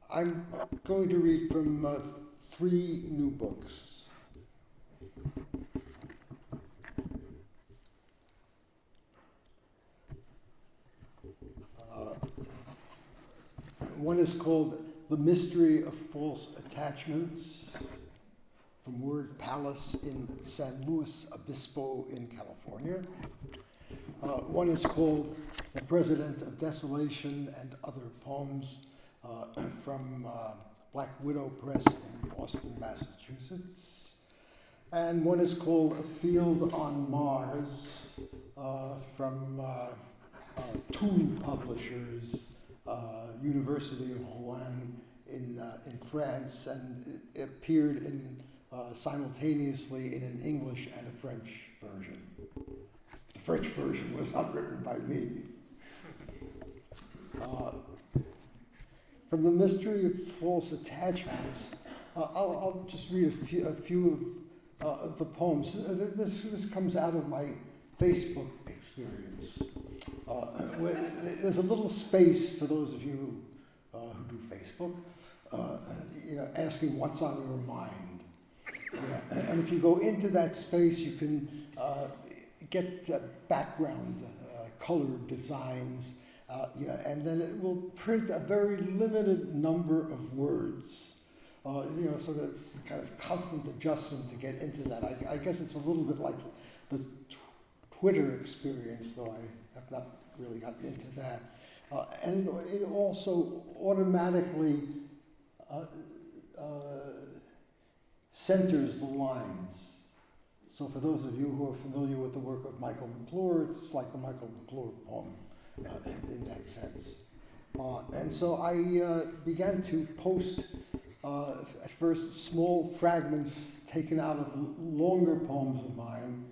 I'm going to read from 3 new books. One is called The Mystery of False Attachments, from Word Palace in San Luis Obispo in California. One is called The President of Desolation and Other Poems, from Black Widow Press in Boston, Massachusetts. And one is called A Field on Mars, from 2 publishers, University of Rouen in France, and it appeared in simultaneously in an English and a French version. The French version was not written by me. From The Mystery of False Attachments, I'll just read a few of the poems. This comes out of my Facebook experience. There's a little space for those of you who do Facebook, asking what's on your mind. And if you go into that space, you can get background, colored designs, and then it will print a very limited number of words. So that's kind of constant adjustment to get into that. I guess it's a little bit like the Twitter experience, though I have not really gotten into that. And it also automatically centers the lines. So for those of you who are familiar with the work of Michael McClure, it's like a Michael McClure poem in that sense. And so I began to post, at first, small fragments taken out of longer poems of mine,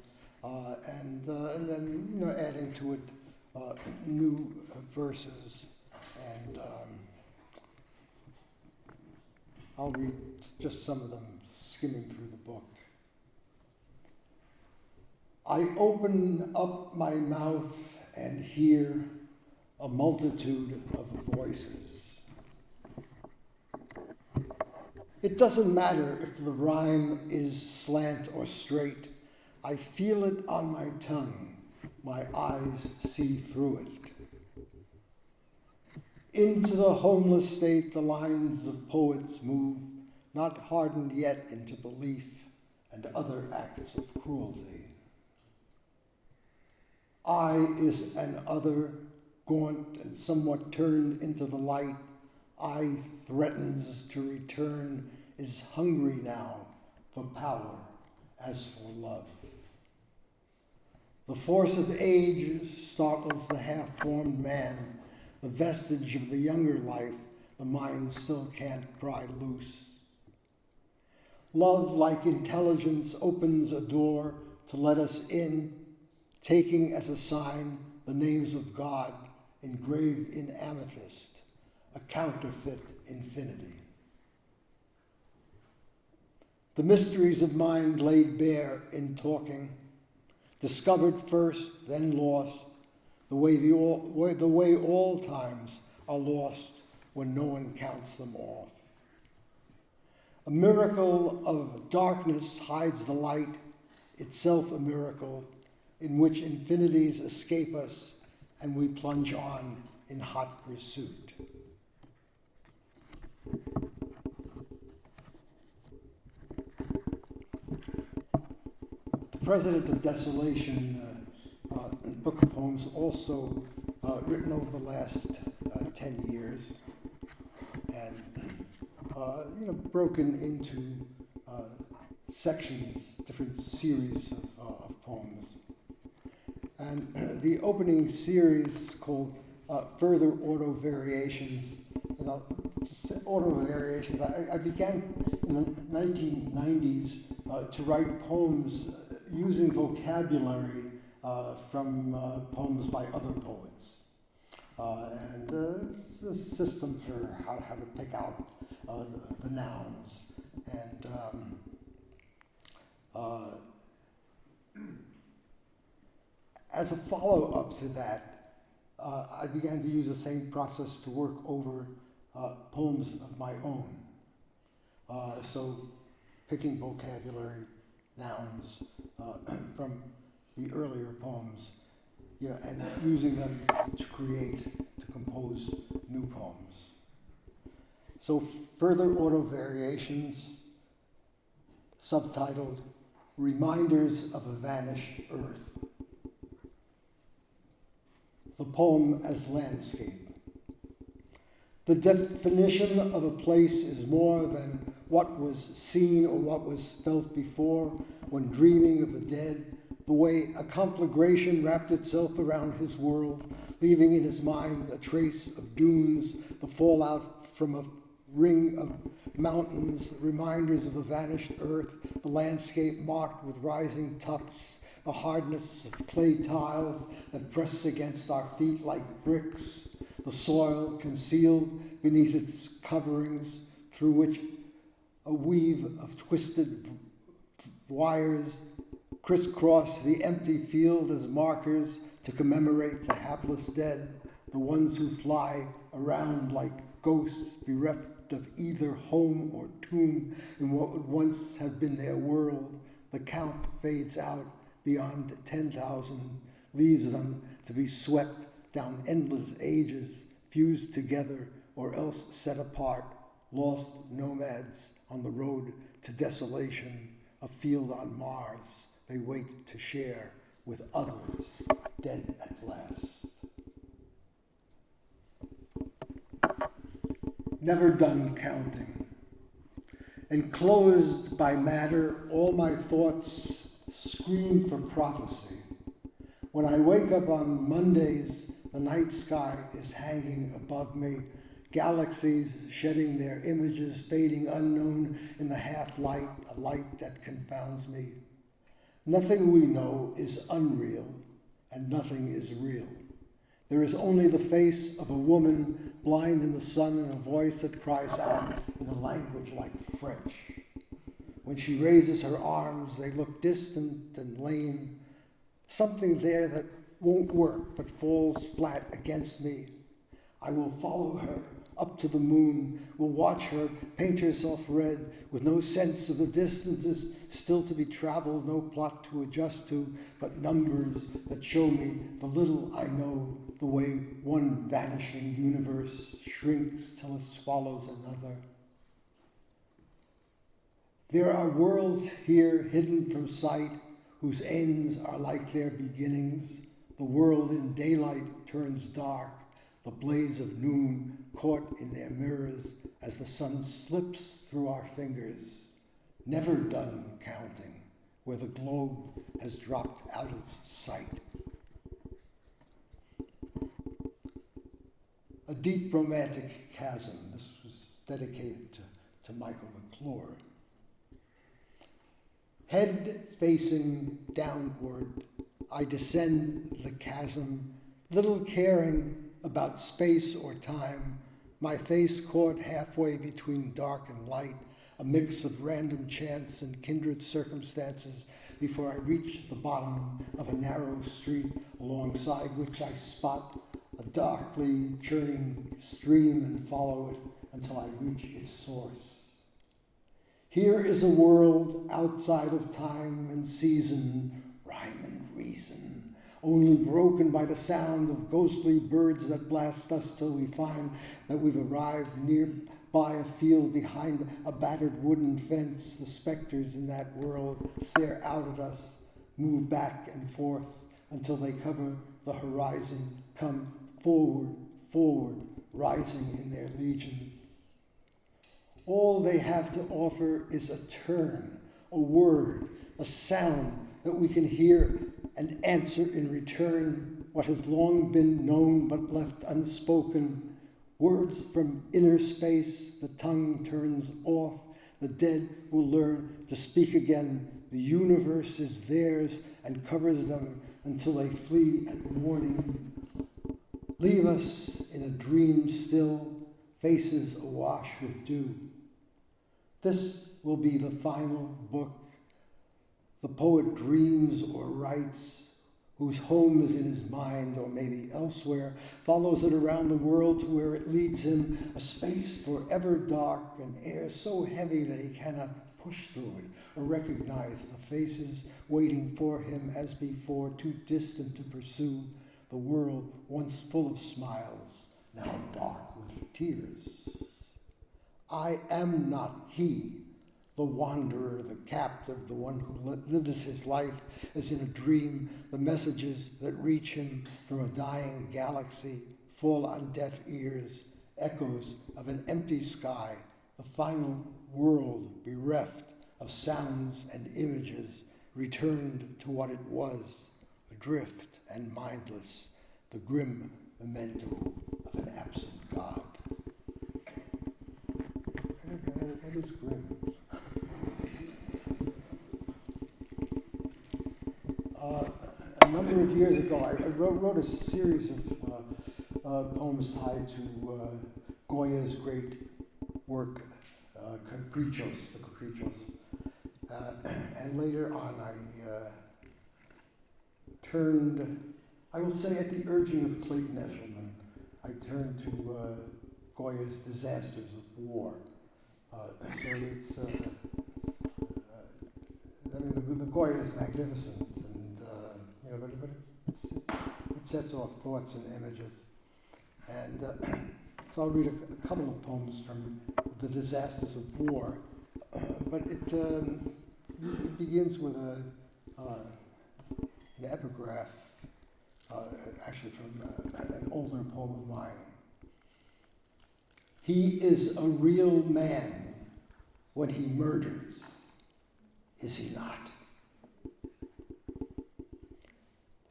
and then adding to it new verses. And I'll read just some of them, skimming through the book. I open up my mouth and hear a multitude of voices. It doesn't matter if the rhyme is slant or straight. I feel it on my tongue. My eyes see through it. Into the homeless state the lines of poets move, not hardened yet into belief and other acts of cruelty. I is an other, gaunt and somewhat turned into the light. I threatens to return, is hungry now for power as for love. The force of age startles the half-formed man, the vestige of the younger life the mind still can't pry loose. Love, like intelligence, opens a door to let us in, taking as a sign the names of God engraved in amethyst, a counterfeit infinity. The mysteries of mind laid bare in talking, discovered first, then lost, the way all times are lost when no one counts them off. A miracle of darkness hides the light, itself a miracle, in which infinities escape us and we plunge on in hot pursuit. The President of Desolation, book of poems, also written over the last 10 years, and broken into sections, different series of poems. And the opening series called Further Auto Variations. Auto Variations. I began in the 1990s to write poems using vocabulary from poems by other poets. And the system for how to pick out the nouns. And as a follow-up to that, I began to use the same process to work over poems of my own. So picking vocabulary, nouns from the earlier poems, and using them to compose new poems. So further auto variations, subtitled Reminders of a Vanished Earth. The poem as landscape. The definition of a place is more than what was seen or what was felt before when dreaming of the dead, the way a conflagration wrapped itself around his world, leaving in his mind a trace of dunes, the fallout from a ring of mountains, reminders of a vanished earth, the landscape marked with rising tufts, the hardness of clay tiles that press against our feet like bricks, the soil concealed beneath its coverings through which a weave of twisted wires crisscross the empty field as markers to commemorate the hapless dead, the ones who fly around like ghosts bereft of either home or tomb in what would once have been their world. The count fades out beyond 10,000, leaves them to be swept down endless ages, fused together or else set apart, lost nomads on the road to desolation, a field on Mars they wait to share with others, dead at last. Never done counting. Enclosed by matter, all my thoughts scream for prophecy. When I wake up on Mondays, the night sky is hanging above me, galaxies shedding their images, fading unknown in the half-light, a light that confounds me. Nothing we know is unreal, and nothing is real. There is only the face of a woman blind in the sun and a voice that cries out in a language like French. When she raises her arms, they look distant and lame. Something there that won't work but falls flat against me. I will follow her up to the moon, will watch her paint herself red with no sense of the distances still to be traveled, no plot to adjust to, but numbers that show me the little I know, the way one vanishing universe shrinks till it swallows another. There are worlds here hidden from sight whose ends are like their beginnings. The world in daylight turns dark, the blaze of noon caught in their mirrors as the sun slips through our fingers, never done counting, where the globe has dropped out of sight. A deep romantic chasm. This was dedicated to Michael McClure. Head facing downward, I descend the chasm, little caring about space or time, my face caught halfway between dark and light, a mix of random chance and kindred circumstances before I reach the bottom of a narrow street alongside which I spot a darkly churning stream and follow it until I reach its source. Here is a world outside of time and season, rhyme and reason, only broken by the sound of ghostly birds that blast us till we find that we've arrived nearby a field behind a battered wooden fence. The specters in that world stare out at us, move back and forth until they cover the horizon, come forward, forward, rising in their legions. All they have to offer is a turn, a word, a sound that we can hear and answer in return, what has long been known but left unspoken. Words from inner space, the tongue turns off, the dead will learn to speak again. The universe is theirs and covers them until they flee at morning. Leave us in a dream still, faces awash with dew. This will be the final book. The poet dreams or writes, whose home is in his mind or maybe elsewhere, follows it around the world to where it leads him, a space forever dark and air so heavy that he cannot push through it or recognize the faces waiting for him as before, too distant to pursue, the world once full of smiles, now dark with tears. I am not he, the wanderer, the captive, the one who lives his life as in a dream. The messages that reach him from a dying galaxy fall on deaf ears, echoes of an empty sky, the final world bereft of sounds and images, returned to what it was, adrift and mindless, the grim memento of an absent God. That is grim. A number of years ago, I wrote a series of poems tied to Goya's great work, Caprichos, the Caprichos. And later on, I turned, I will say at the urging of Clayton Eshelman, I turned to Goya's Disasters of War. So it's, I mean, the Goya is magnificent, and but it sets off thoughts and images. And so I'll read a couple of poems from the Disasters of War, but it begins with an epigraph, actually from an older poem of mine. He is a real man when he murders, is he not?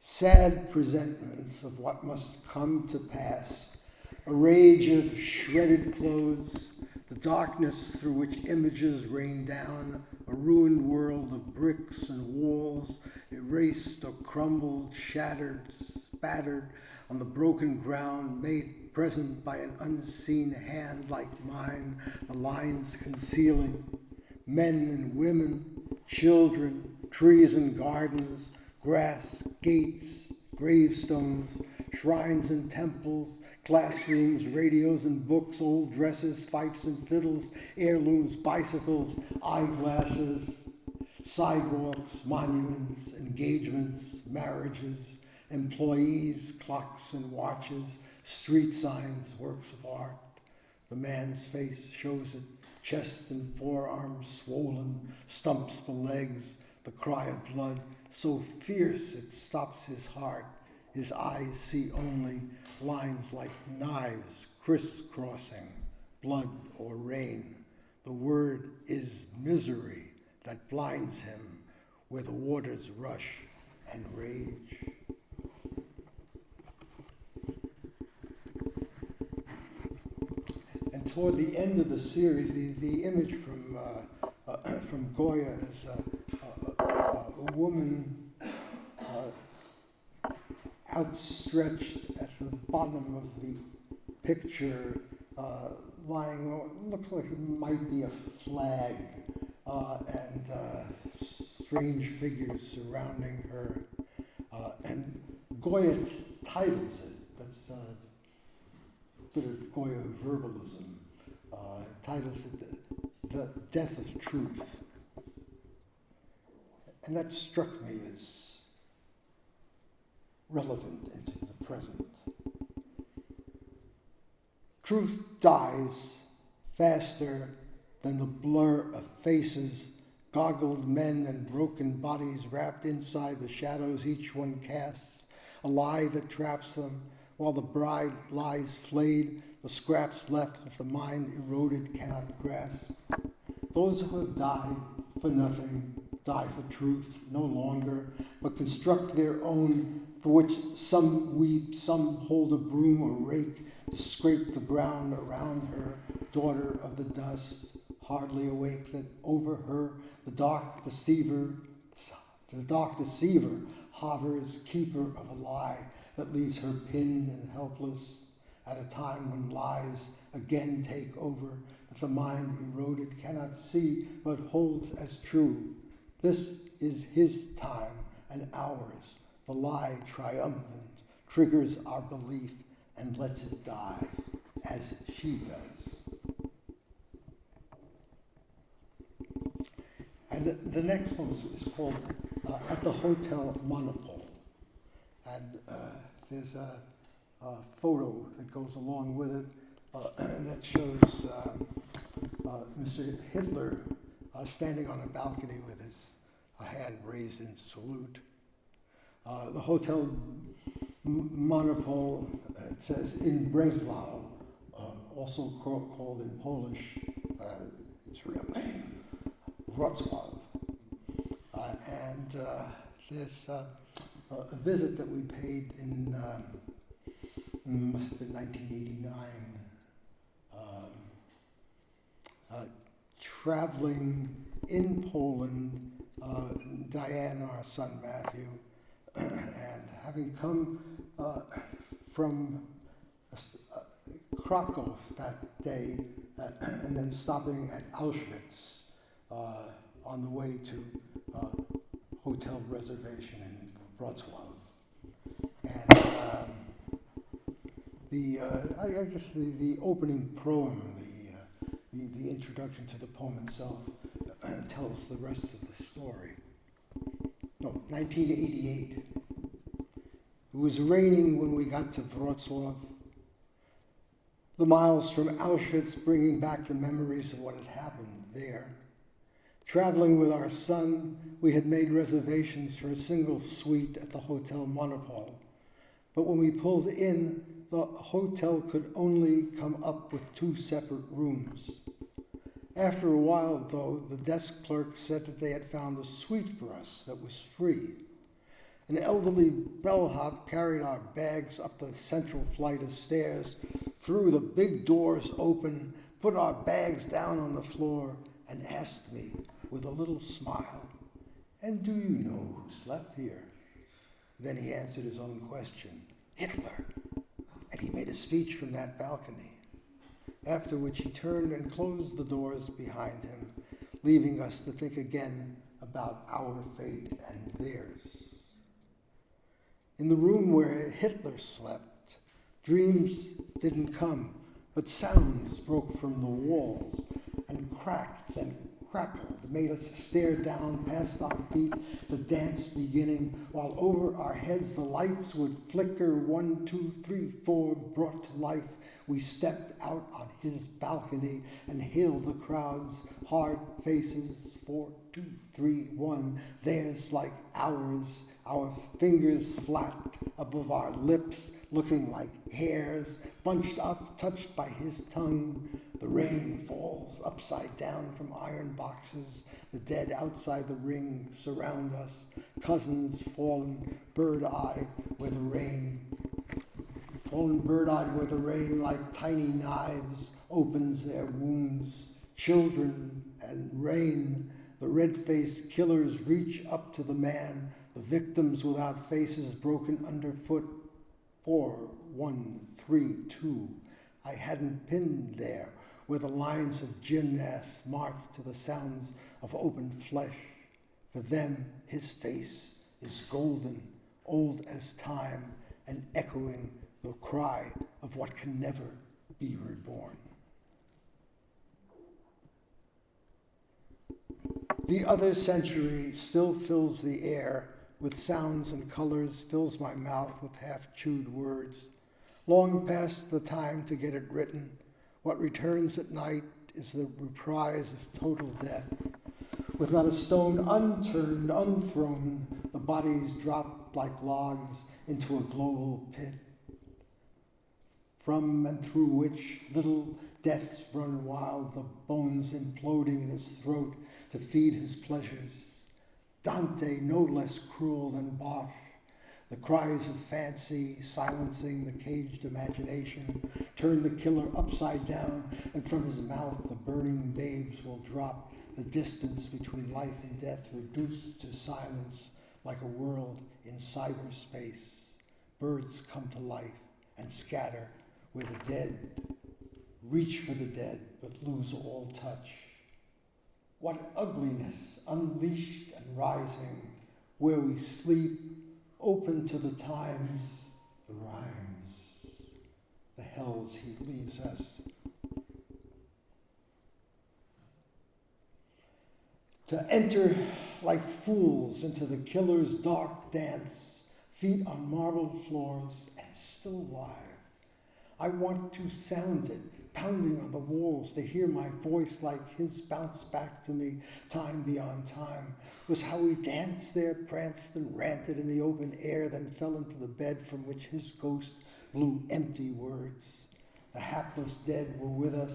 Sad presentments of what must come to pass, a rage of shredded clothes, the darkness through which images rain down, a ruined world of bricks and walls, erased or crumbled, shattered, spattered on the broken ground, made present by an unseen hand like mine, the lines concealing men and women, children, trees and gardens, grass, gates, gravestones, shrines and temples, classrooms, radios and books, old dresses, fifes and fiddles, heirlooms, bicycles, eyeglasses, sidewalks, monuments, engagements, marriages, employees, clocks and watches, street signs, works of art. The man's face shows it, chest and forearms swollen, stumps for legs, the cry of blood, so fierce it stops his heart. His eyes see only lines like knives crisscrossing, blood or rain. The word is misery that blinds him where the waters rush and rage. And toward the end of the series, the image from Goya is a woman outstretched at the bottom of the picture, lying, it looks like it might be a flag, and strange figures surrounding her. And Goya titles it, that's a bit of Goya verbalism, titles it The Death of Truth. And that struck me as relevant into the present. Truth dies faster than the blur of faces, goggled men and broken bodies wrapped inside the shadows each one casts, a lie that traps them while the bride lies flayed, the scraps left that the mind eroded cannot grasp. Those who have died for nothing die for truth no longer, but construct their own, for which some weep, some hold a broom or rake to scrape the ground around her, daughter of the dust, hardly awake that over her the dark deceiver hovers, keeper of a lie that leaves her pinned and helpless at a time when lies again take over, that the mind eroded cannot see but holds as true. This is his time and ours, the lie triumphant, triggers our belief and lets it die, as she does. And the next one is called At the Hotel Monopole. And there's a photo that goes along with it that shows Mr. Hitler standing on a balcony with his hand raised in salute. The Hotel Monopole, it says in Breslau, also called in Polish, its real name, Wrocław. And there's a visit that we paid in, must have been 1989, traveling in Poland, Diane, our son Matthew, and having come from Krakow that day, and then stopping at Auschwitz on the way to hotel reservation in Wrocław. And I guess the opening poem, the introduction to the poem itself, tells the rest of the story. No, 1988. It was raining when we got to Wrocław. The miles from Auschwitz bringing back the memories of what had happened there. Traveling with our son, we had made reservations for a single suite at the Hotel Monopole. But when we pulled in, the hotel could only come up with 2 separate rooms. After a while, though, the desk clerk said that they had found a suite for us that was free. An elderly bellhop carried our bags up the central flight of stairs, threw the big doors open, put our bags down on the floor, and asked me with a little smile, "And do you know who slept here?" Then he answered his own question, "Hitler." And he made a speech from that balcony, after which he turned and closed the doors behind him, leaving us to think again about our fate and theirs. In the room where Hitler slept, dreams didn't come, but sounds broke from the walls and cracked and crackled, made us stare down past our feet, the dance beginning, while over our heads the lights would flicker. 1, 2, 3, 4, brought to life. We stepped out on his balcony and hailed the crowd's hard faces. 4, 2, 3, 1, theirs like ours, our fingers flat above our lips, looking like hairs, bunched up, touched by his tongue. The rain falls upside down from iron boxes. The dead outside the ring surround us. Cousins fallen bird-eyed where the rain like tiny knives opens their wounds. Children and rain, the red-faced killers reach up to the man, the victims without faces broken underfoot. 4, 1, 3, 2. I hadn't pinned there, where the lines of gymnasts marched to the sounds of open flesh. For them, his face is golden, old as time, and echoing the cry of what can never be reborn. The other century still fills the air with sounds and colors, fills my mouth with half-chewed words. Long past the time to get it written, what returns at night is the reprise of total death. With not a stone unturned, unthrown, the bodies drop like logs into a global pit, from and through which little deaths run wild, the bones imploding in his throat to feed his pleasures. Dante, no less cruel than Bosch, the cries of fancy silencing the caged imagination, turn the killer upside down, and from his mouth the burning babes will drop, the distance between life and death reduced to silence like a world in cyberspace. Birds come to life and scatter where the dead reach for the dead but lose all touch. What ugliness unleashed and rising, where we sleep open to the times, the rhymes, the hells he leaves us. To enter like fools into the killer's dark dance, feet on marble floors and still alive. I want to sound it, pounding on the walls, to hear my voice like his bounce back to me, time beyond time. Was how we danced there, pranced and ranted in the open air, then fell into the bed from which his ghost blew empty words. The hapless dead were with us.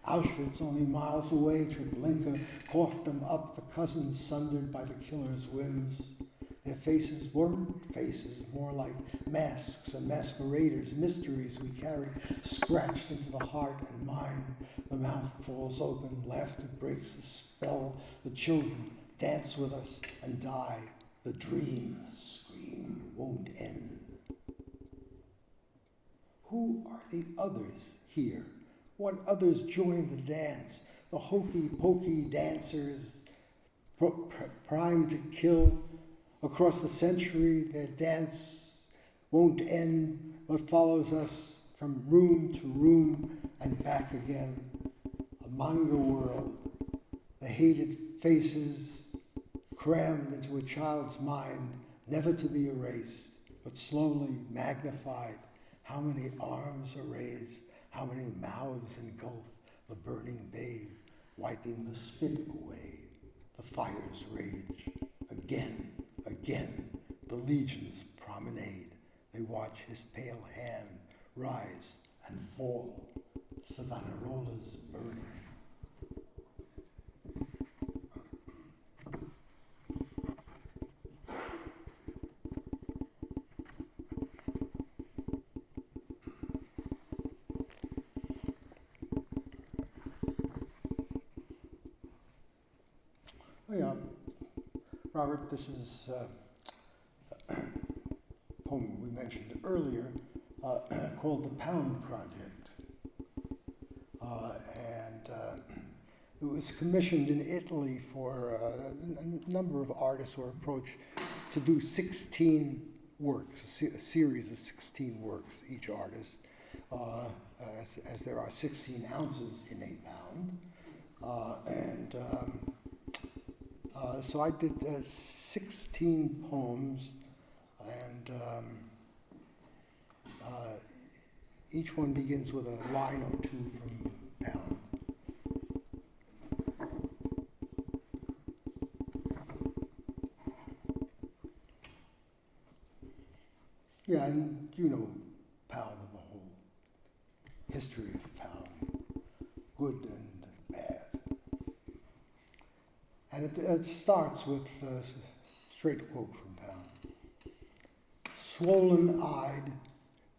Auschwitz only miles away, Treblinka coughed them up, the cousins sundered by the killer's whims. Their faces weren't faces, more like masks and masqueraders, mysteries we carry, scratched into the heart and mind. The mouth falls open, laughter breaks the spell. The children dance with us and die. The dream, scream, won't end. Who are the others here? What others join the dance? The hokey-pokey dancers, primed to kill. Across the century, their dance won't end, but follows us from room to room and back again. A manga world, the hated faces crammed into a child's mind, never to be erased, but slowly magnified. How many arms are raised, how many mouths engulf the burning babe, wiping the spit away. The fires rage again. Again, the legions promenade. They watch his pale hand rise and fall. Savonarola's burning. Oh yeah. Robert, this is a poem we mentioned earlier called The Pound Project. It was commissioned in Italy for a number of artists who are approached to do 16 works, a series of 16 works, each artist, as there are 16 ounces in a pound. So I did 16 poems, and each one begins with a line or two from Pound. Yeah, and you know Pound and the whole history of Pound, good and bad. And it starts with a straight quote from Pound. Swollen-eyed,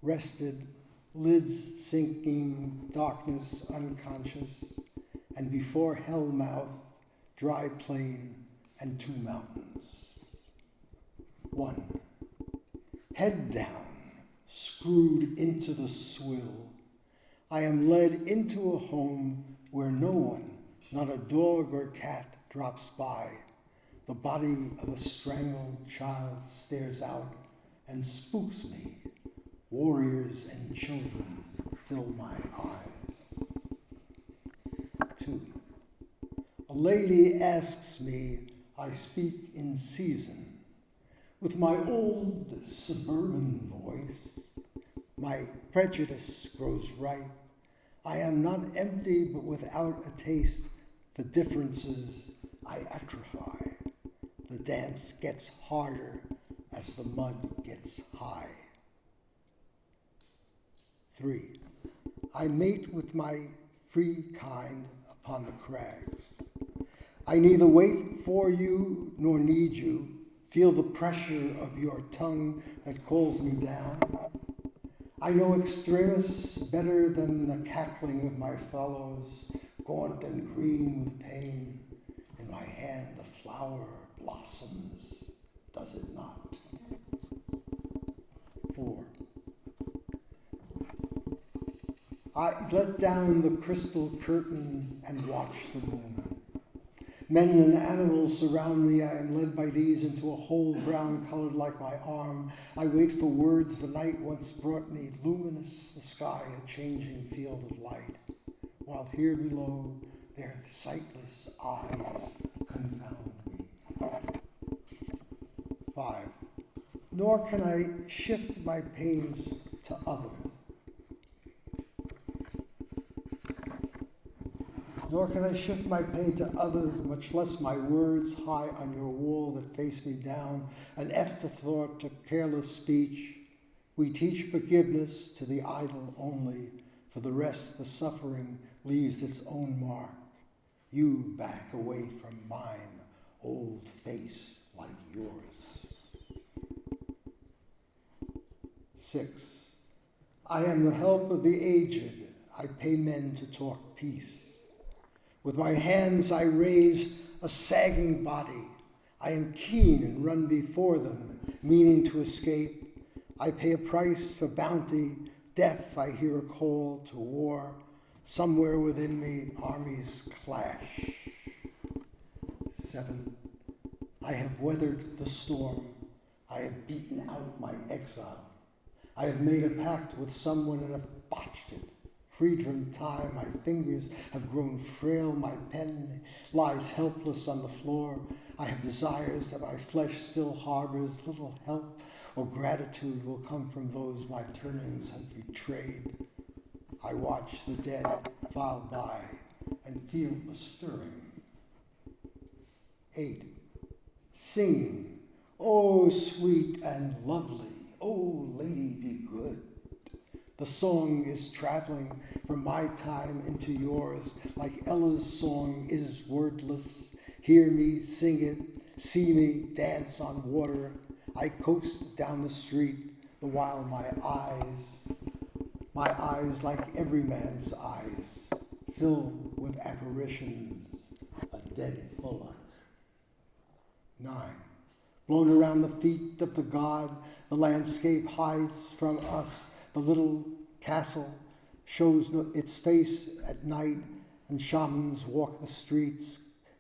rested, lids sinking, darkness unconscious, and before hell mouth, dry plain and two mountains. 1. Head down, screwed into the swill, I am led into a home where no one, not a dog or cat, drops by. The body of a strangled child stares out and spooks me. Warriors and children fill my eyes. 2. A lady asks me, I speak in season. With my old suburban voice, my prejudice grows ripe. I am not empty, but without a taste for differences I atrophy. The dance gets harder as the mud gets high. 3. I mate with my free kind upon the crags. I neither wait for you nor need you. Feel the pressure of your tongue that calls me down. I know extremis better than the cackling of my fellows, gaunt and green with pain. In my hand the flower blossoms, does it not? 4. I let down the crystal curtain and watch the moon. Men and animals surround me. I am led by these into a hole brown colored like my arm. I wait for words the night once brought me, luminous, the sky a changing field of light. While here below, their sightless eyes confound me. 5. Nor can I shift my pains to others. Nor can I shift my pain to others, much less my words high on your wall that face me down, an afterthought to careless speech. We teach forgiveness to the idle only. For the rest, the suffering leaves its own mark. You back away from mine, old face like yours. 6. I am the help of the aged. I pay men to talk peace. With my hands I raise a sagging body. I am keen and run before them, meaning to escape. I pay a price for bounty. Deaf, I hear a call to war. Somewhere within me, armies clash. 7. I have weathered the storm. I have beaten out my exile. I have made a pact with someone and have botched it. Freed from time, my fingers have grown frail. My pen lies helpless on the floor. I have desires that my flesh still harbors. Little help or gratitude will come from those my turnings have betrayed. I watch the dead file by and feel a stirring. 8. Singing, oh sweet and lovely, oh lady be good. The song is traveling from my time into yours, like Ella's song is wordless. Hear me sing it, see me dance on water. I coast down the street, the while my eyes like every man's eyes, filled with apparitions, a dead bullock. 9. Blown around the feet of the god, the landscape hides from us. The little castle shows its face at night, and shamans walk the streets,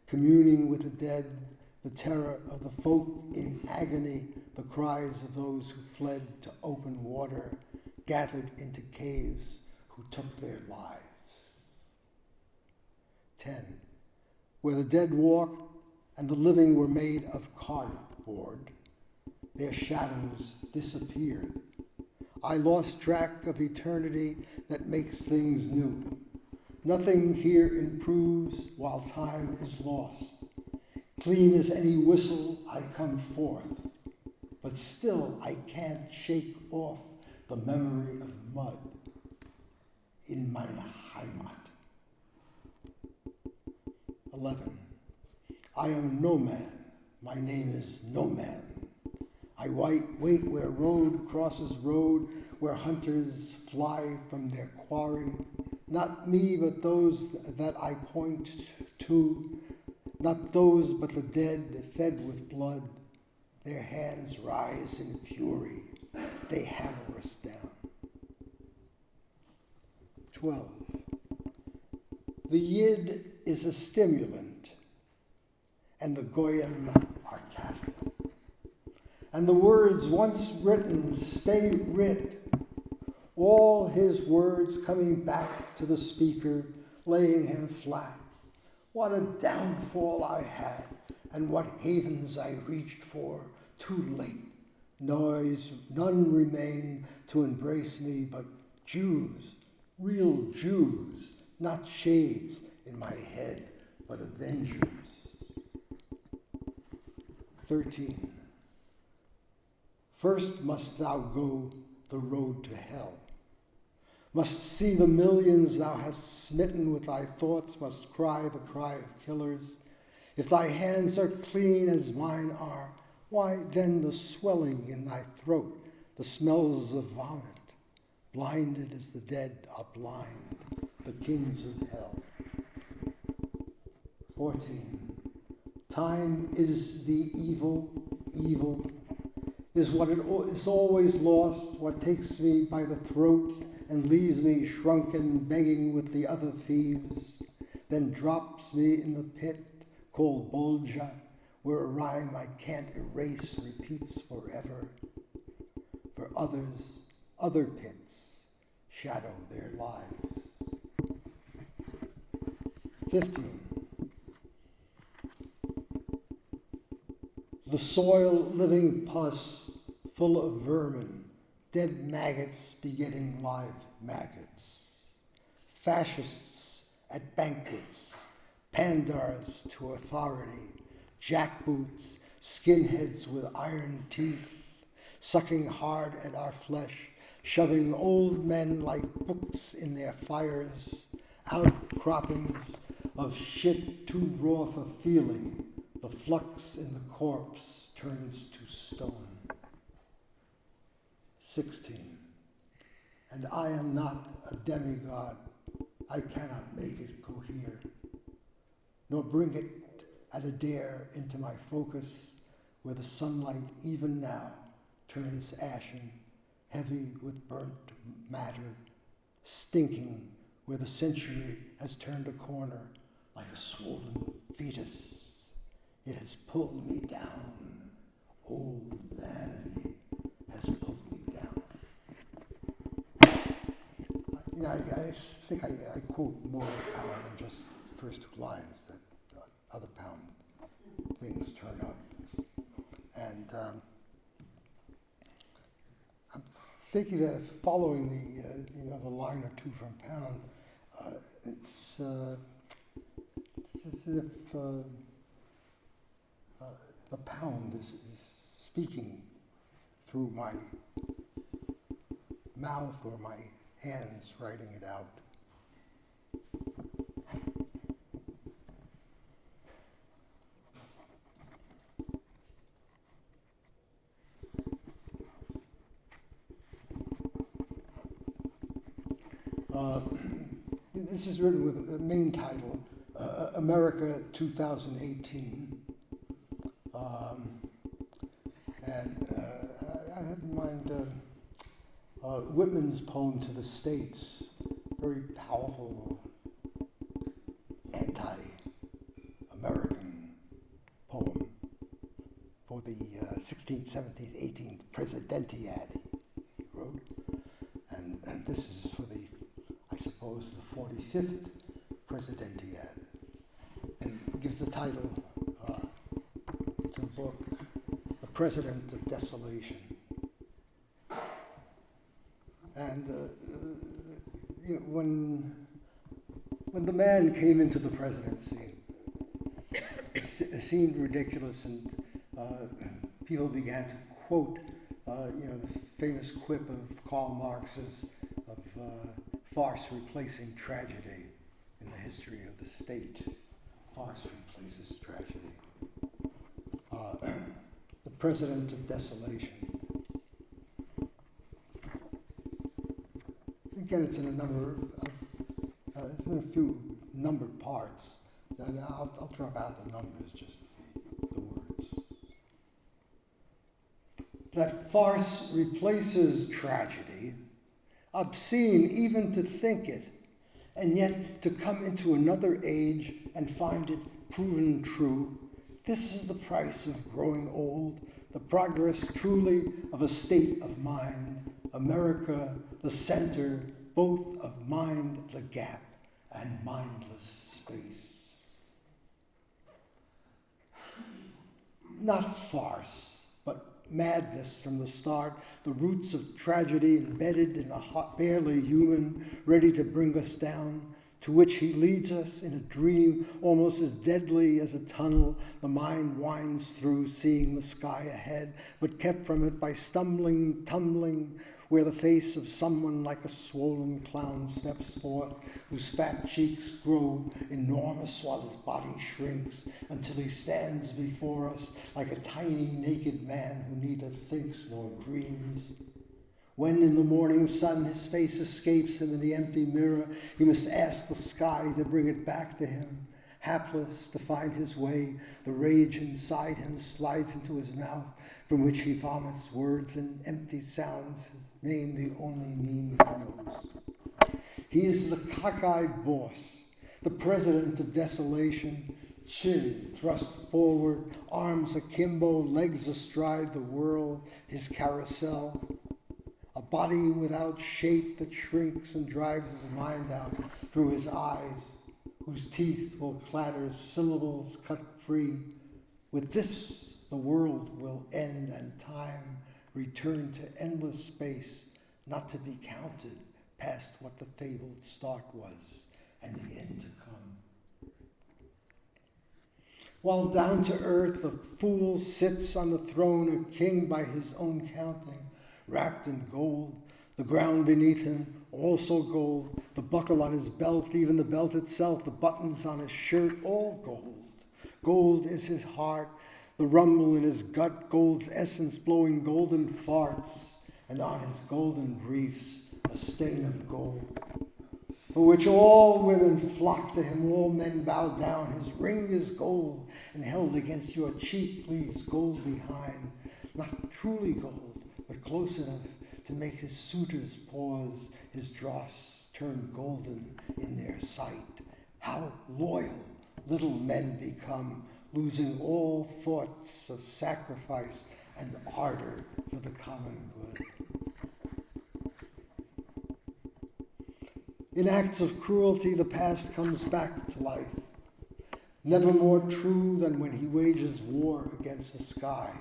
communing with the dead, the terror of the folk in agony, the cries of those who fled to open water, gathered into caves, who took their lives. 10. Where the dead walked and the living were made of cardboard, their shadows disappeared. I lost track of eternity that makes things new. Nothing here improves while time is lost. Clean as any whistle, I come forth, but still I can't shake off the memory of mud in meine Heimat. 11. I am no man. My name is no man. I wait where road crosses road, where hunters fly from their quarry. Not me, but those that I point to. Not those, but the dead, fed with blood. Their hands rise in fury. They hammer us down. 12. The Yid is a stimulant, and the Goyim are cattle. And the words once written stay writ, all his words coming back to the speaker, laying him flat. What a downfall I had, and what havens I reached for, too late. None remain to embrace me but Jews, real Jews, not shades in my head, but avengers. 13. First must thou go the road to hell. Must see the millions thou hast smitten with thy thoughts, must cry the cry of killers. If thy hands are clean as mine are, why then the swelling in thy throat, the smells of vomit? Blinded as the dead are blind, the kings of hell. 14. Time is the evil is what it is always lost, what takes me by the throat and leaves me shrunken, begging with the other thieves, then drops me in the pit, called Bolja, where a rhyme I can't erase repeats forever. For others, other pits shadow their lives. 15. The soil living pus full of vermin, dead maggots begetting live maggots. Fascists at banquets, pandars to authority, jackboots, skinheads with iron teeth, sucking hard at our flesh, shoving old men like books in their fires, outcroppings of shit too raw for feeling. The flux in the corpse turns to stone. 16. And I am not a demigod. I cannot make it cohere, nor bring it at a dare into my focus, where the sunlight even now turns ashen, heavy with burnt matter, stinking where the century has turned a corner like a swollen fetus. It has pulled me down. Old vanity has pulled me down. I think I quote more of Pound than just the first two lines that other Pound things turn up. And I'm thinking that following the line or two from Pound, it's as if the Pound is speaking through my mouth or my hands writing it out. This is written with a main title, America 2018. I had in mind Whitman's poem To the States, very powerful anti-American poem for the 16th, 17th, 18th Presidentiad he wrote. And this is for the, I suppose, the 45th Presidentiad. And gives the title to the book, The President of Desolation. And when the man came into the presidency, it seemed ridiculous, and people began to quote, the famous quip of Karl Marx's of farce replacing tragedy in the history of the state. Farce replaces tragedy. The President of Desolation. Again, it's in a number of, it's in a few numbered parts. And I'll drop out the numbers, just the words. That farce replaces tragedy, obscene even to think it, and yet to come into another age and find it proven true. This is the price of growing old, the progress truly of a state of mind. America, the center, both of mind, the gap, and mindless space. Not farce, but madness from the start, the roots of tragedy embedded in a barely human, ready to bring us down, to which he leads us in a dream almost as deadly as a tunnel the mind winds through, seeing the sky ahead, but kept from it by stumbling, tumbling, where the face of someone like a swollen clown steps forth, whose fat cheeks grow enormous while his body shrinks, until he stands before us like a tiny naked man who neither thinks nor dreams. When in the morning sun his face escapes him in the empty mirror, he must ask the sky to bring it back to him. Hapless to find his way, the rage inside him slides into his mouth, from which he vomits words and empty sounds, his name the only name he knows. He is the cockeyed boss, the president of desolation, chin thrust forward, arms akimbo, legs astride the world, his carousel. A body without shape that shrinks and drives his mind out through his eyes, whose teeth will clatter syllables cut free. With this, the world will end and time return to endless space, not to be counted past what the fabled start was and the end to come. While down to earth the fool sits on the throne, a king by his own counting, wrapped in gold, the ground beneath him also gold, the buckle on his belt, even the belt itself, the buttons on his shirt, all gold. Gold is his heart, the rumble in his gut, gold's essence blowing golden farts, and on his golden briefs a stain of gold, for which all women flock to him, all men bow down. His ring is gold, and held against your cheek leaves gold behind, not truly gold, but close enough to make his suitors pause, his dross turn golden in their sight. How loyal little men become, losing all thoughts of sacrifice and ardor for the common good. In acts of cruelty, the past comes back to life, never more true than when he wages war against the sky.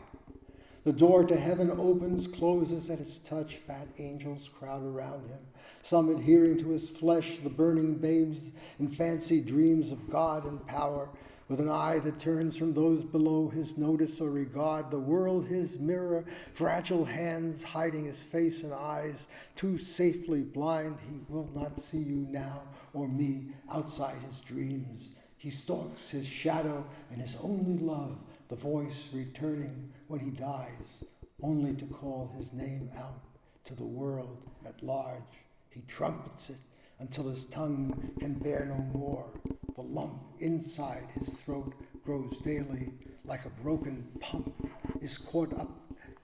The door to heaven opens, closes at his touch. Fat angels crowd around him, some adhering to his flesh, the burning babes in fancy dreams of God and power, with an eye that turns from those below his notice or regard, the world his mirror, fragile hands hiding his face and eyes, too safely blind he will not see you now or me outside his dreams. He stalks his shadow and his only love, the voice returning when he dies, only to call his name out to the world at large. He trumpets it until his tongue can bear no more. The lump inside his throat grows daily like a broken pump, is caught up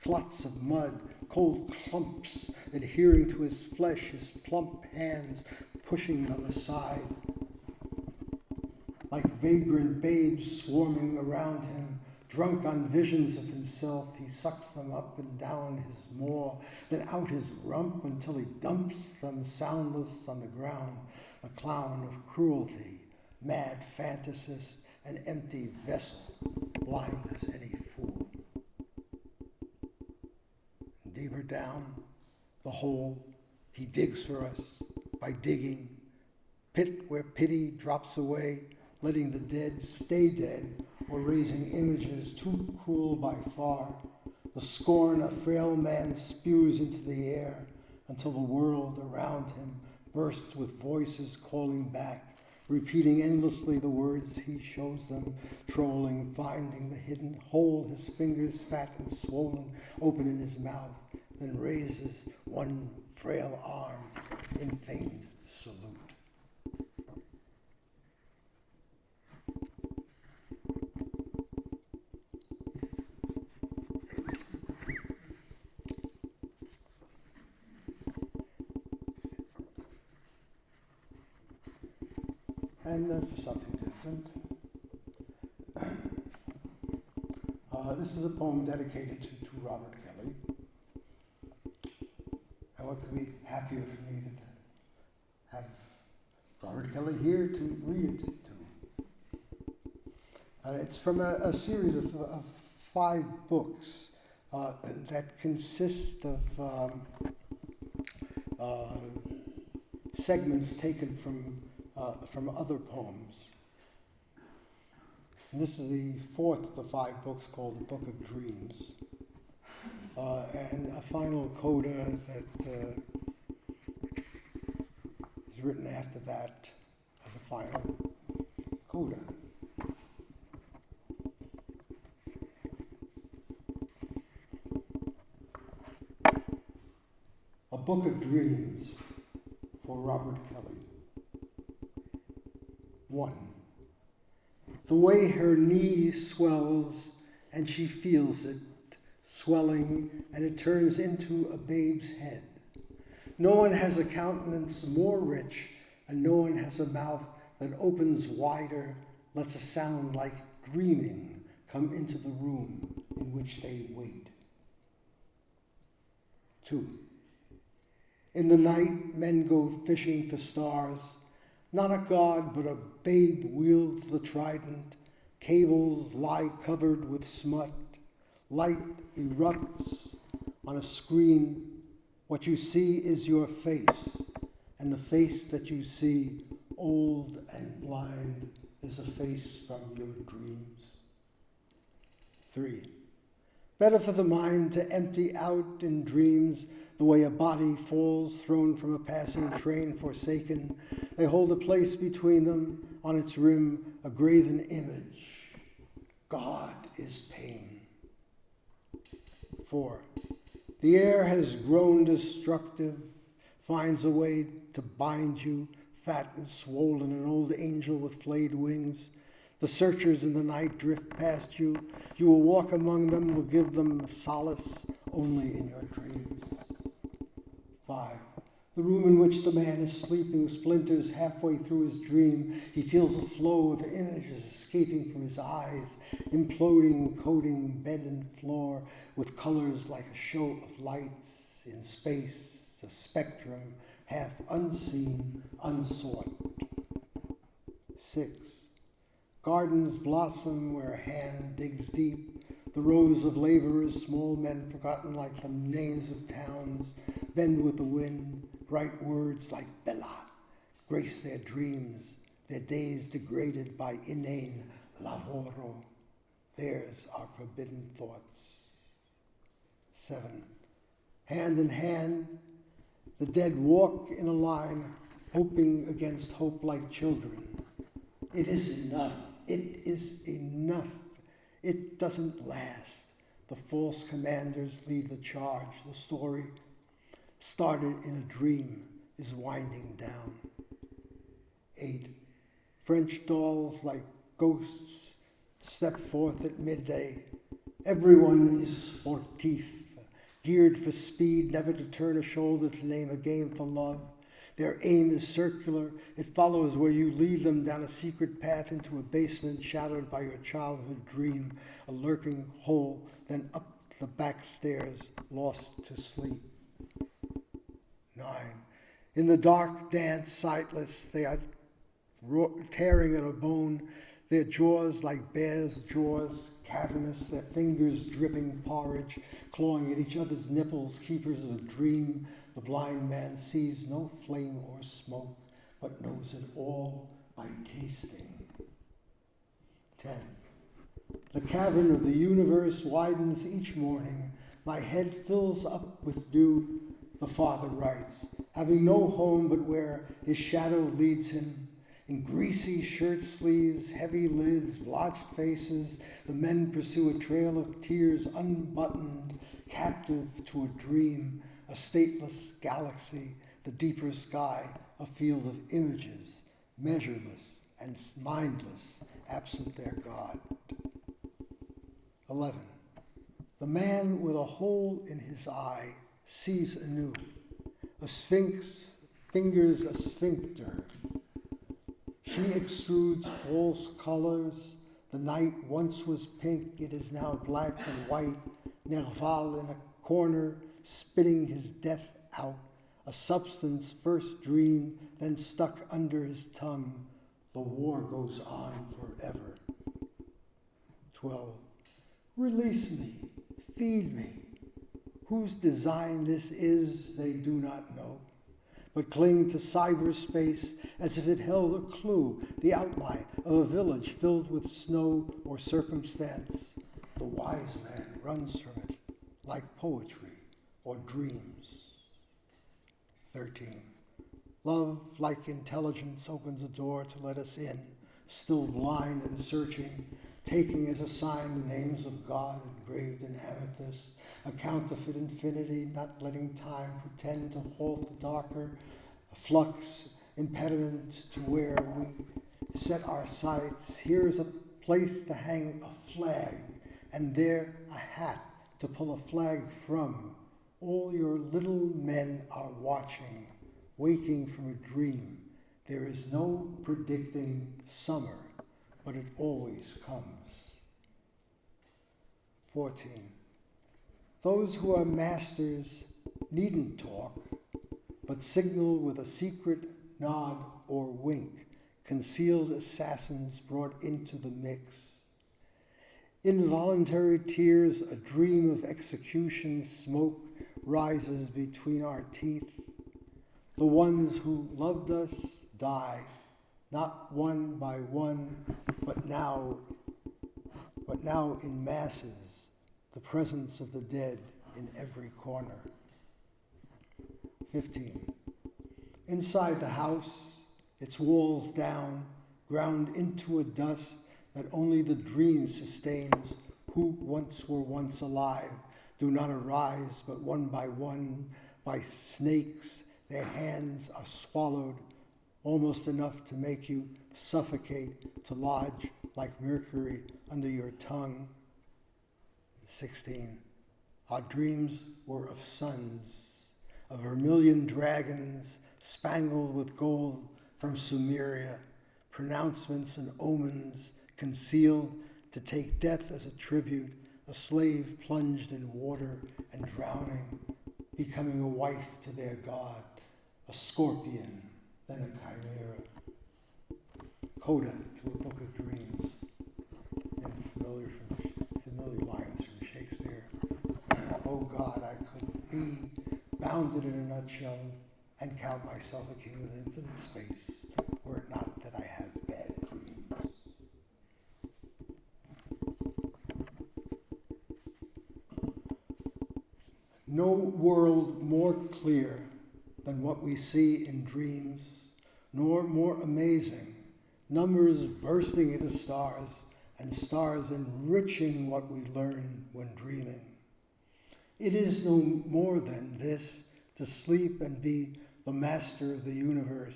clots of mud, cold clumps adhering to his flesh, his plump hands pushing them aside. Like vagrant babes swarming around him, drunk on visions of himself, he sucks them up and down his maw, then out his rump until he dumps them soundless on the ground, a clown of cruelty, mad fantasist, an empty vessel, blind as any fool. And deeper down the hole he digs for us by digging, pit where pity drops away, letting the dead stay dead, or raising images too cruel by far. The scorn a frail man spews into the air until the world around him bursts with voices calling back, repeating endlessly the words he shows them, trolling, finding the hidden hole, his fingers fat and swollen, open in his mouth, then raises one frail arm in feigned salute. And then for something different, this is a poem dedicated to Robert Kelly. And what could be happier for me than to have Robert Kelly here to read it to. It's from a series of 5 books that consist of segments taken from other poems. And this is the 4th of the 5 books, called The Book of Dreams. And a final coda that is written after that as a final coda. A Book of Dreams for Robert Kelly. 1. The way her knee swells and she feels it swelling, and it turns into a babe's head. No one has a countenance more rich, and no one has a mouth that opens wider, lets a sound like dreaming come into the room in which they wait. 2. In the night, men go fishing for stars. Not a god, but a babe wields the trident. Cables lie covered with smut. Light erupts on a screen. What you see is your face, and the face that you see, old and blind, is a face from your dreams. 3. Better for the mind to empty out in dreams the way a body falls thrown from a passing train forsaken. They hold a place between them, on its rim a graven image. God is pain. 4. The air has grown destructive, finds a way to bind you, fat and swollen, an old angel with flayed wings. The searchers in the night drift past you. You will walk among them, will give them solace only in your dreams. 5. The room in which the man is sleeping splinters halfway through his dream. He feels a flow of images escaping from his eyes, imploding, coating bed and floor with colors like a show of lights in space, a spectrum, half unseen, unsought. 6. Gardens blossom where a hand digs deep. The rows of laborers, small men forgotten like the names of towns, bend with the wind. Bright words like Bella grace their dreams, their days degraded by inane lavoro. Theirs are forbidden thoughts. 7. Hand in hand, the dead walk in a line, hoping against hope like children. It is enough. It is enough. It doesn't last. The false commanders lead the charge. The story, started in a dream, is winding down. 8. French dolls like ghosts step forth at midday. Everyone is sportif, geared for speed, never to turn a shoulder to name a game for love. Their aim is circular. It follows where you lead them down a secret path into a basement shadowed by your childhood dream, a lurking hole, then up the back stairs, lost to sleep. 9. In the dark dance, sightless, they are tearing at a bone, their jaws like bears' jaws, cavernous, their fingers dripping porridge, clawing at each other's nipples, keepers of a dream. The blind man sees no flame or smoke, but knows it all by tasting. 10. The cavern of the universe widens each morning. My head fills up with dew, the father writes, having no home but where his shadow leads him. In greasy shirt sleeves, heavy lids, blotched faces, the men pursue a trail of tears unbuttoned, captive to a dream, a stateless galaxy, the deeper sky, a field of images, measureless and mindless, absent their God. 11. The man with a hole in his eye sees anew. A sphinx fingers a sphincter. She extrudes false colors. The night once was pink, it is now black and white. Nerval in a corner, spitting his death out. A substance first dreamed, then stuck under his tongue. The war goes on forever. 12. Release me, feed me. Whose design this is, they do not know, but cling to cyberspace as if it held a clue, the outline of a village filled with snow or circumstance. The wise man runs from it like poetry or dreams. 13. Love, like intelligence, opens a door to let us in, still blind and searching, taking as a sign the names of God engraved in amethyst, a counterfeit infinity, not letting time pretend to halt the darker, a flux, impediment to where we set our sights. Here is a place to hang a flag, and there a hat to pull a flag from. All your little men are watching, waking from a dream. There is no predicting summer, but it always comes. 14. Those who are masters needn't talk, but signal with a secret nod or wink, concealed assassins brought into the mix. Involuntary tears, a dream of execution, smoke rises between our teeth. The ones who loved us die, not one by one, but now in masses, the presence of the dead in every corner. 15. Inside the house, its walls down, ground into a dust that only the dream sustains, who once alive, do not arise, but one by snakes, their hands are swallowed, almost enough to make you suffocate, to lodge like mercury under your tongue. 16. Our dreams were of suns, of vermilion dragons, spangled with gold from Sumeria, pronouncements and omens concealed to take death as a tribute, a slave plunged in water and drowning, becoming a wife to their god, a scorpion, then a chimera. Coda to a book of dreams, and familiar lines from Shakespeare. Oh God, I could be bounded in a nutshell and count myself a king of infinite space, were it not that I have bad dreams. No world more clear than what we see in dreams, nor more amazing, numbers bursting into stars, and stars enriching what we learn when dreaming. It is no more than this, to sleep and be the master of the universe,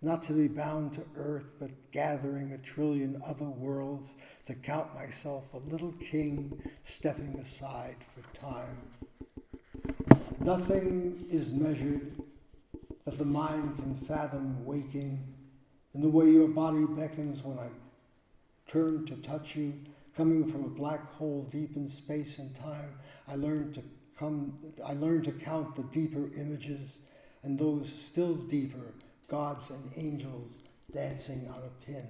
not to be bound to earth, but gathering a trillion other worlds, to count myself a little king stepping aside for time. Nothing is measured that the mind can fathom waking, in the way your body beckons when I turn to touch you, coming from a black hole deep in space and time. I learn to count the deeper images, and those still deeper, gods and angels dancing on a pin.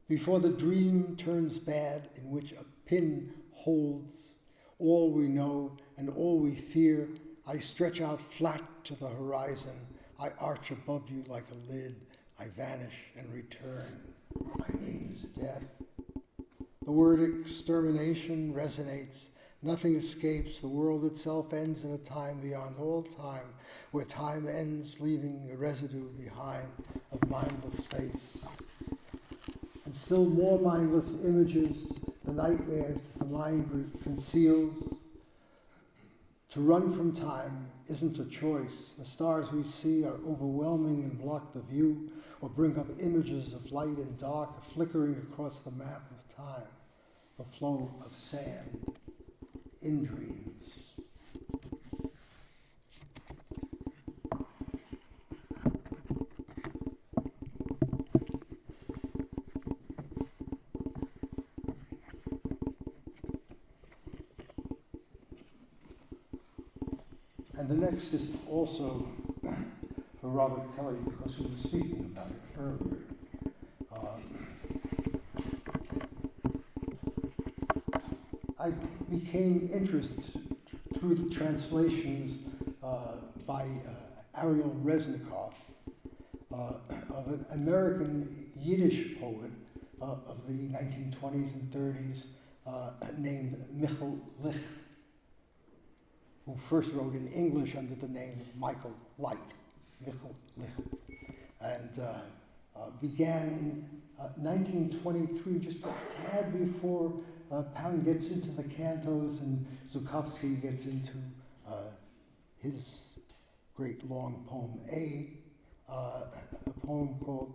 Before the dream turns bad, in which a pin holds all we know and all we fear, I stretch out flat to the horizon. I arch above you like a lid. I vanish and return. My name is death. The word extermination resonates. Nothing escapes. The world itself ends in a time beyond all time, where time ends, leaving a residue behind of mindless space. And still more mindless images, the nightmares that the mind conceals. To run from time isn't a choice. The stars we see are overwhelming and block the view, or bring up images of light and dark flickering across the map of time, the flow of sand in dreams. And the next is also for Robert Kelly, because we were speaking about it earlier. I became interested through the translations by Ariel Resnikov of an American Yiddish poet of the 1920s and 30s named Michel Licht, who first wrote in English under the name Michael Light, Michel Licht, and began in 1923, just a tad before Pound gets into the cantos and Zhukovsky gets into his great long poem A, poem called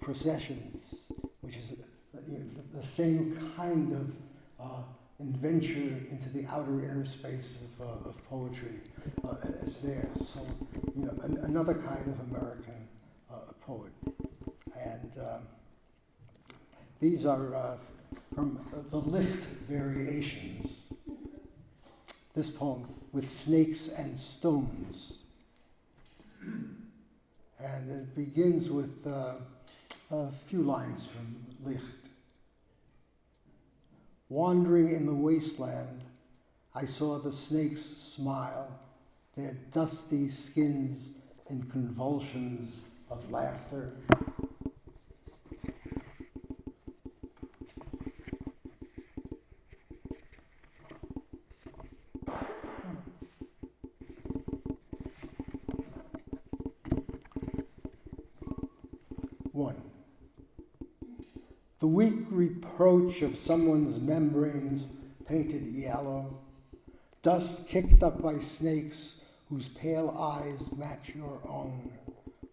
Processions, which is the same kind of adventure into the outer inner space of poetry as theirs. So, another kind of American poet. And These are from the Licht variations. This poem, With Snakes and Stones. And it begins with a few lines from Licht. Wandering in the wasteland, I saw the snakes smile, their dusty skins in convulsions of laughter. One. The weak reproach of someone's membranes painted yellow, dust kicked up by snakes whose pale eyes match your own.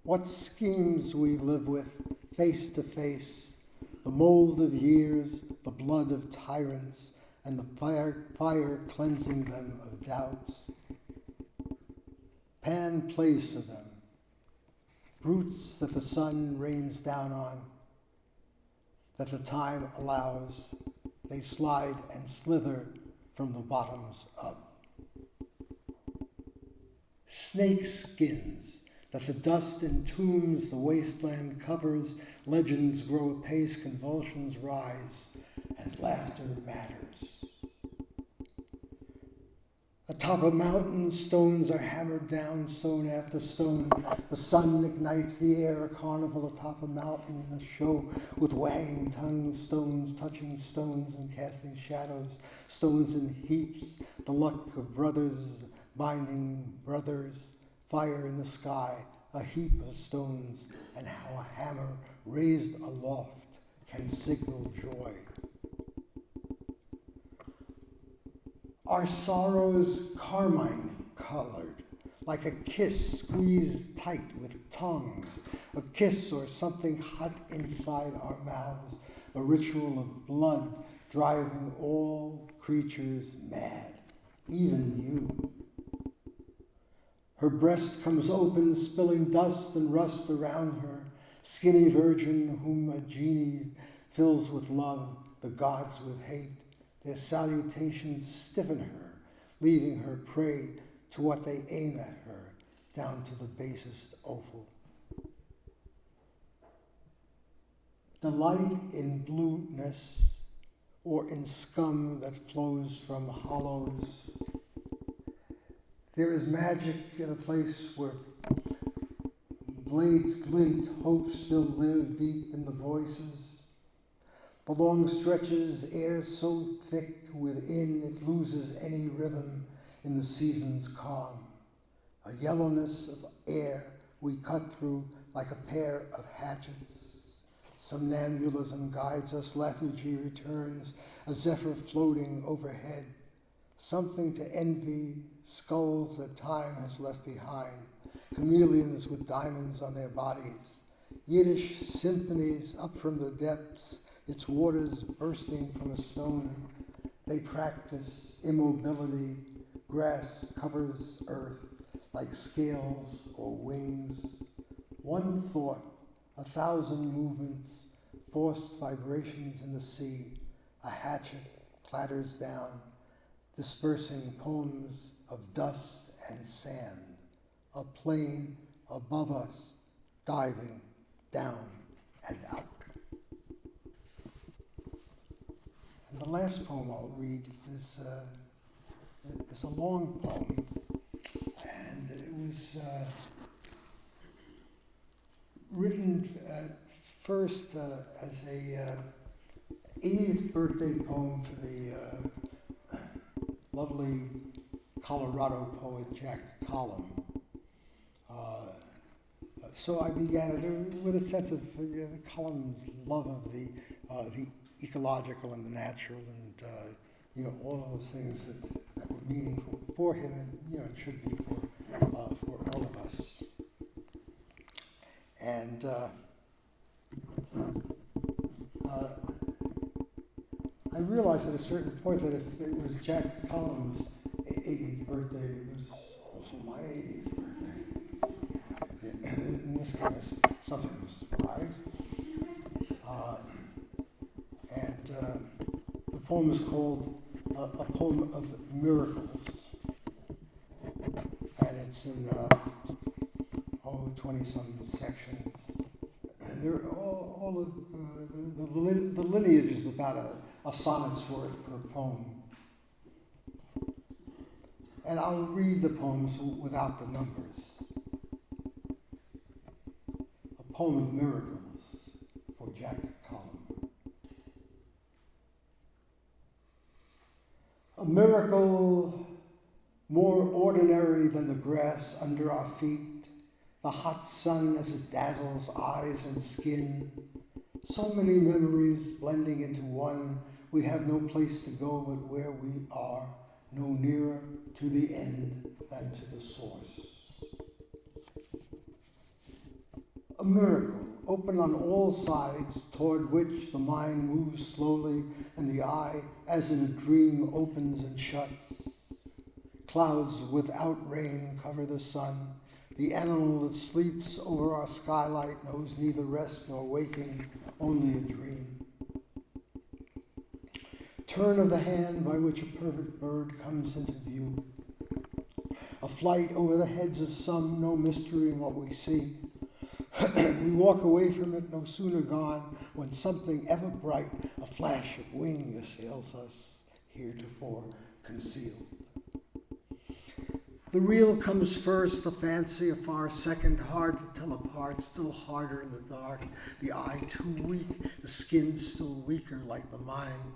What schemes we live with, face to face, the mold of years, the blood of tyrants, and the fire cleansing them of doubts. Pan plays for them, brutes that the sun rains down on, that the time allows, they slide and slither from the bottoms up. Snake skins, that the dust entombs, the wasteland covers, legends grow apace, convulsions rise, and laughter matters. Atop a mountain, stones are hammered down, stone after stone. The sun ignites the air, a carnival atop a mountain, a show with wagging tongues, stones touching stones and casting shadows, stones in heaps, the luck of brothers binding brothers, fire in the sky, a heap of stones, and how a hammer raised aloft can signal joy. Our sorrows carmine-colored, like a kiss squeezed tight with tongues, a kiss or something hot inside our mouths, a ritual of blood driving all creatures mad, even you. Her breast comes open, spilling dust and rust around her, skinny virgin whom a genie fills with love, the gods with hate. Their salutations stiffen her, leaving her prey to what they aim at her, down to the basest offal. Delight in blueness, or in scum that flows from hollows. There is magic in a place where blades glint, hopes still live deep in the voices. The long stretches, air so thick within it loses any rhythm in the season's calm. A yellowness of air we cut through like a pair of hatchets. Somnambulism guides us, lethargy returns, a zephyr floating overhead. Something to envy, skulls that time has left behind, chameleons with diamonds on their bodies, Yiddish symphonies up from the depths, its waters bursting from a stone. They practice immobility. Grass covers earth like scales or wings. One thought, 1,000 movements, forced vibrations in the sea. A hatchet clatters down, dispersing poems of dust and sand. A plane above us, diving down and out. And the last poem I'll read is a long poem, and it was written first as a 80th birthday poem for the lovely Colorado poet Jack Collum. So I began it with a sense of Collum's love of the ecological and the natural, and all of those things that were meaningful for him, and it should be for all of us. And I realized at a certain point that if it was Jack Collum's 80th birthday, it was also my 80th birthday. In this case, something was right. the poem is called A Poem of Miracles. And it's in 20-some sections. And they're all of, the lineage is about a sonnet's worth per poem. And I'll read the poems without the numbers. A Poem of Miracles for Jack Collum. A miracle more ordinary than the grass under our feet, the hot sun as it dazzles eyes and skin. So many memories blending into one, we have no place to go but where we are, no nearer to the end than to the source. A miracle, open on all sides, toward which the mind moves slowly and the eye, as in a dream, opens and shuts. Clouds without rain cover the sun. The animal that sleeps over our skylight knows neither rest nor waking, only a dream. Turn of the hand by which a perfect bird comes into view. A flight over the heads of some, no mystery in what we see. We walk away from it, no sooner gone, when something ever bright, a flash of wing assails us, heretofore concealed. The real comes first, the fancy a far second, hard to tell apart, still harder in the dark, the eye too weak, the skin still weaker like the mind.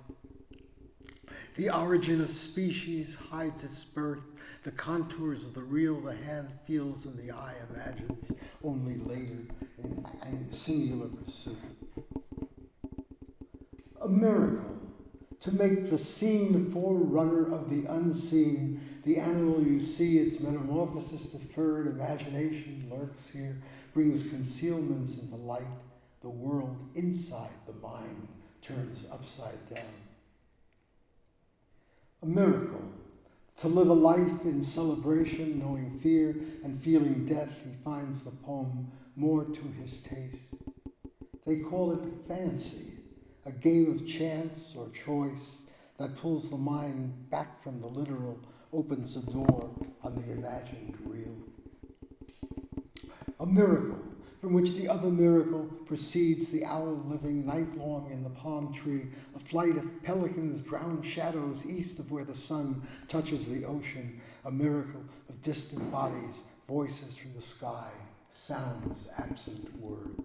The origin of species hides its birth, the contours of the real the hand feels and the eye imagines, only later in singular pursuit. A miracle, to make the seen forerunner of the unseen, the animal you see, its metamorphosis deferred, imagination lurks here, brings concealments into light, the world inside the mind turns upside down. A miracle, to live a life in celebration, knowing fear and feeling death, he finds the poem more to his taste. They call it fancy, a game of chance or choice that pulls the mind back from the literal, opens a door on the imagined real. A miracle, from which the other miracle proceeds, the owl living night-long in the palm tree, a flight of pelicans drown shadows east of where the sun touches the ocean, a miracle of distant bodies, voices from the sky, sounds absent words.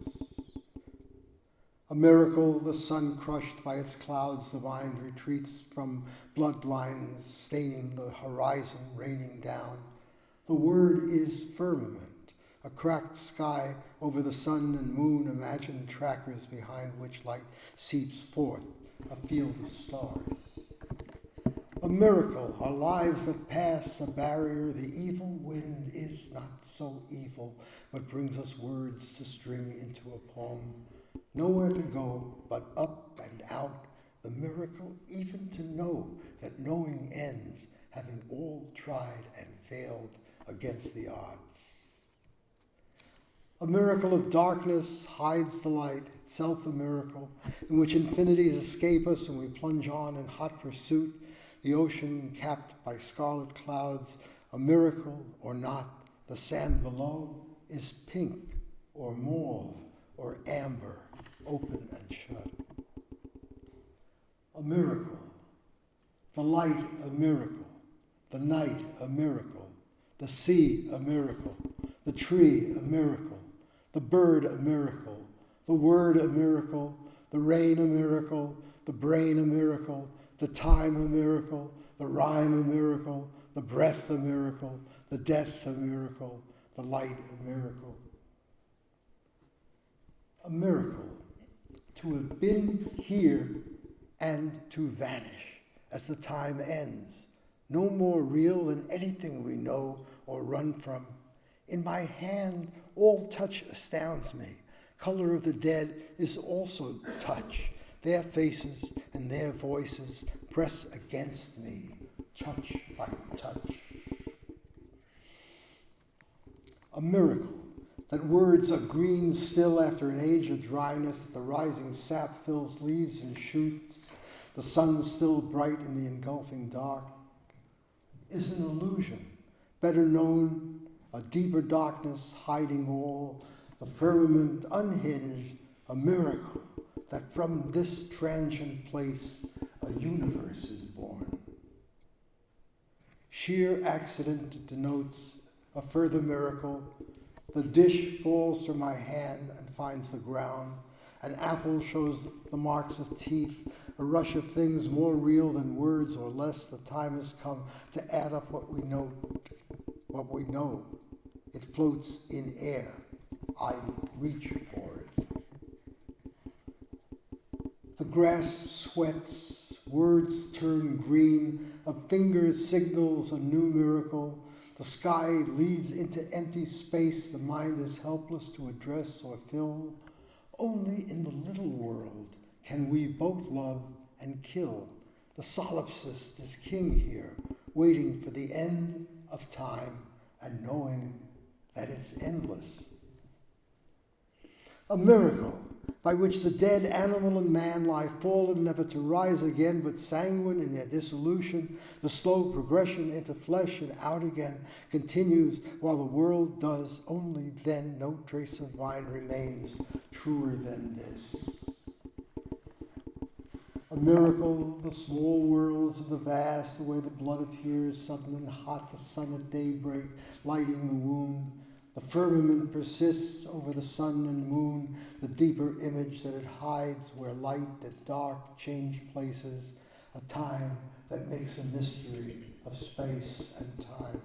A miracle, the sun crushed by its clouds, the mind retreats from bloodlines staining the horizon, raining down. The word is firmament. A cracked sky over the sun and moon, imagined trackers behind which light seeps forth, a field of stars. A miracle, our lives that pass a barrier, the evil wind is not so evil, but brings us words to string into a poem. Nowhere to go but up and out, the miracle even to know that knowing ends, having all tried and failed against the odds. A miracle of darkness hides the light, itself a miracle, in which infinities escape us and we plunge on in hot pursuit, the ocean capped by scarlet clouds, a miracle or not, the sand below is pink or mauve or amber, open and shut. A miracle, the light a miracle, the night a miracle, the sea a miracle, the tree a miracle, the bird a miracle, the word a miracle, the rain a miracle, the brain a miracle, the time a miracle, the rhyme a miracle, the breath a miracle, the death a miracle, the light a miracle. A miracle, to have been here and to vanish as the time ends, no more real than anything we know or run from. In my hand, all touch astounds me. Color of the dead is also touch. Their faces and their voices press against me, touch by touch. A miracle, that words are green still after an age of dryness, that the rising sap fills leaves and shoots, the sun still bright in the engulfing dark, is an illusion, better known, a deeper darkness hiding all, the firmament unhinged, a miracle that from this transient place a universe is born. Sheer accident denotes a further miracle. The dish falls from my hand and finds the ground. An apple shows the marks of teeth, a rush of things more real than words or less. The time has come to add up what we know. It floats in air. I reach for it. The grass sweats, words turn green, a finger signals a new miracle. The sky leads into empty space, the mind is helpless to address or fill. Only in the little world can we both love and kill. The solipsist is king here, waiting for the end of time and knowing that it's endless. A miracle by which the dead animal and man lie fallen, never to rise again, but sanguine in their dissolution. The slow progression into flesh and out again continues, while the world does. Only then no trace of mine remains truer than this. A miracle, the small worlds of the vast, the way the blood appears sudden and hot, the sun at daybreak lighting the wound. The firmament persists over the sun and moon, the deeper image that it hides where light and dark change places, a time that makes a mystery of space and time.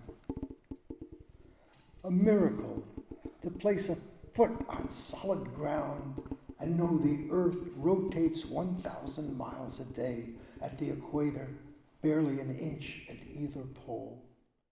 A miracle to place a foot on solid ground and know the earth rotates 1,000 miles a day at the equator, barely an inch at either pole.